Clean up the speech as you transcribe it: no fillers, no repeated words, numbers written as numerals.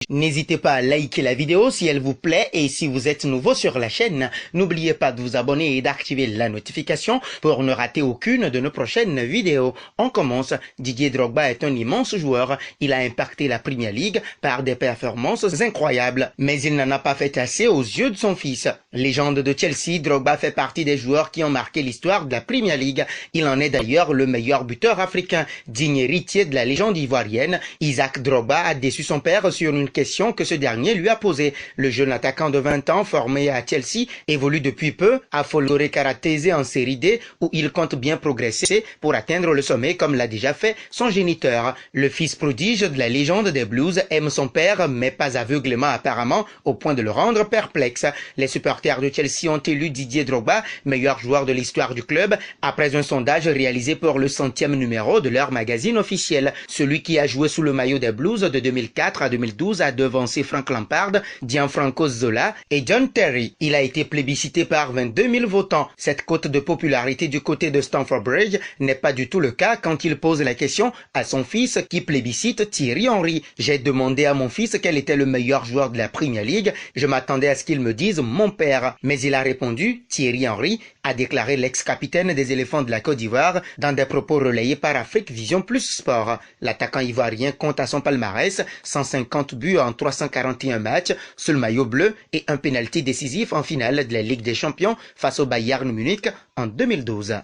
N'hésitez pas à liker la vidéo si elle vous plaît et si vous êtes nouveau sur la chaîne, n'oubliez pas de vous abonner et d'activer la notification pour ne rater aucune de nos prochaines vidéos. On commence. Didier Drogba est un immense joueur. Il a impacté la Premier League par des performances incroyables. Mais il n'en a pas fait assez aux yeux de son fils. Légende de Chelsea, Drogba fait partie des joueurs qui ont marqué l'histoire de la Premier League. Il en est d'ailleurs le meilleur buteur africain. Digne héritier de la légende ivoirienne, Isaac Drogba a déçu son père sur une question que ce dernier lui a posée. Le jeune attaquant de 20 ans formé à Chelsea évolue depuis peu à Folgore Karatese en série D où il compte bien progresser pour atteindre le sommet comme l'a déjà fait son géniteur. Le fils prodige de la légende des Blues aime son père mais pas aveuglément apparemment au point de le rendre perplexe. Les supporters de Chelsea ont élu Didier Drogba meilleur joueur de l'histoire du club après un sondage réalisé pour le 100e numéro de leur magazine officiel. Celui qui a joué sous le maillot des Blues de 2004 à 2012 a devancé Frank Lampard, Gianfranco Zola et John Terry. Il a été plébiscité par 22 000 votants. Cette cote de popularité du côté de Stamford Bridge n'est pas du tout le cas quand il pose la question à son fils qui plébiscite Thierry Henry. J'ai demandé à mon fils quel était le meilleur joueur de la Premier League. Je m'attendais à ce qu'il me dise mon père. Mais il a répondu Thierry Henry, a déclaré l'ex-capitaine des éléphants de la Côte d'Ivoire dans des propos relayés par Afrique Vision Plus Sport. L'attaquant ivoirien compte à son palmarès 150 buts en 341 matchs sous le maillot bleu et un pénalty décisif en finale de la Ligue des Champions face au Bayern Munich en 2012.